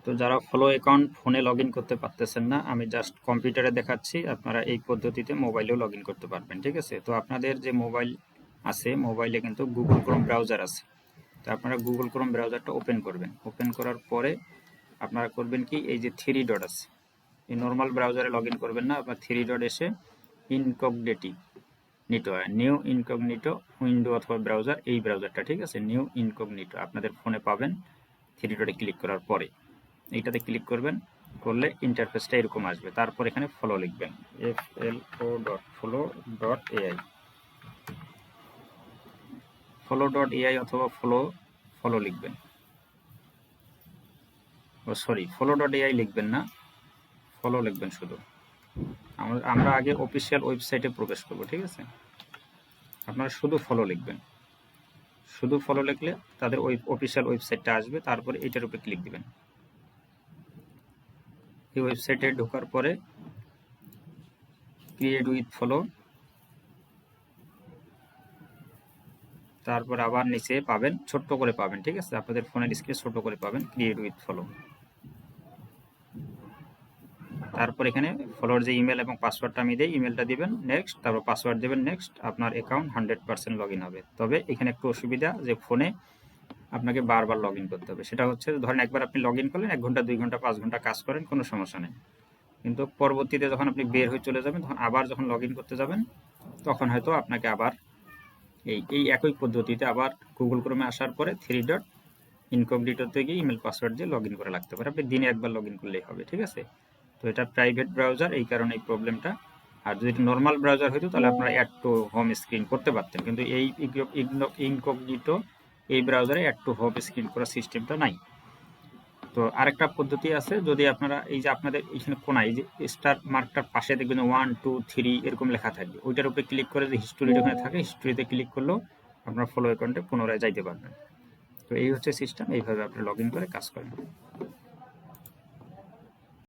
তো যারা follow account ফোনে লগ ইন করতে পারতেছেন না, আমি জাস্ট কম্পিউটারে দেখাচ্ছি, আপনারা এই পদ্ধতিতে মোবাইলেও লগ ইন করতে পারবেন। ঠিক আছে, তো আপনাদের যে মোবাইল আছে, মোবাইলে কিন্তু গুগল ক্রোম ব্রাউজার আছে। তো আপনারা গুগল ক্রোম ব্রাউজারটা ওপেন করবেন। ওপেন করার পরে আপনারা করবেন কি, এই যে থ্রি ডট আছে, এই নর্মাল ব্রাউজারে লগ ইন করবেন না, আপনার থ্রি ডট এসে ইনকগনিটো নিউ ইনকগনিটো উইন্ডো অথবা ব্রাউজার, এই ব্রাউজারটা, ঠিক আছে, নিউ ইনকগনিটো আপনাদের ফোনে পাবেন থ্রি ডটে ক্লিক করার পরে। এইটাতে ক্লিক করবেন, করলে ইন্টারফেসটা এরকম আসবে। তারপর এখানে ফলো লিখবেন, flo.follow.ai, follow.ai অথবা ফলো লিখবেন। সরি, follow.ai লিখবেন না, ফলো লিখবেন শুধু। আমরা আগে অফিসিয়াল ওয়েবসাইটে প্রবেশ করব। ঠিক আছে, আপনারা শুধু ফলো লিখবেন। শুধু ফলো লিখলে তাদের ওই অফিসিয়াল ওয়েবসাইটটা আসবে, তারপরে এটার উপরে ক্লিক দিবেন। এই ওয়েবসাইটে ঢোকার পরে ক্রিয়েট উইথ ফলো, তারপর আবার নিচে পাবেন, ছোট্ট করে পাবেন। ঠিক আছে, আপনাদের ফোনের স্ক্রিনে ছোট করে পাবেন ক্রিয়েট উইথ ফলো। তারপর এখানে ফলোর যে ইমেল এবং পাসওয়ার্ডটা আমি দিই, ইমেলটা দিবেন, নেক্সট, তারপর পাসওয়ার্ড দেবেন, নেক্সট, আপনার অ্যাকাউন্ট 100% লগ ইন হবে। তবে এখানে একটু অসুবিধা, যে ফোনে আপনাকে বারবার লগ ইন করতে হবে। সেটা হচ্ছে, ধরেন একবার আপনি লগ ইন করলেন, 1 ঘন্টা 2 ঘন্টা 5 ঘন্টা কাজ করেন, কোনো সমস্যা নেই। কিন্তু পরবর্তীতে যখন আপনি বের হয়ে চলে যাবেন, তখন আবার যখন লগ ইন করতে যাবেন, তখন হয়তো আপনাকে আবার এই একই পদ্ধতিতে আবার গুগল ক্রোমে আসার পরে থ্রি ডট ইনকগনিটোতে গিয়ে ইমেল পাসওয়ার্ড দিয়ে লগ ইন করে লাগতে পারে। আপনি দিনে একবার লগ ইন করলেই হবে। ঠিক আছে, তো এটা প্রাইভেট ব্রাউজার, এই কারণে এই প্রবলেমটা। আর যদি নর্মাল ব্রাউজার হইতো, তাহলে আপনারা অ্যাড টু হোম স্ক্রিন করতে পারতেন, কিন্তু এই ইনকগনিটো এই ব্রাউজারে অ্যাড টু হোম স্ক্রিন করার সিস্টেমটা নাই। তো আরেকটা পদ্ধতি আছে, যদি আপনারা এই যে আপনাদের এখানে কোনায় এই যে স্টার মার্কটার পাশে দেখবেন 1 2 3 এরকম লেখা থাকবে, ওইটার উপরে ক্লিক করে যে হিস্টোরিটা ওখানে থাকে, হিস্টোরিতে ক্লিক করলেও আপনার ফলো অ্যাকাউন্টে পুনরায় যাইতে পারবেন। তো এই হচ্ছে সিস্টেম, এইভাবে আপনি লগ ইন করে কাজ করেন।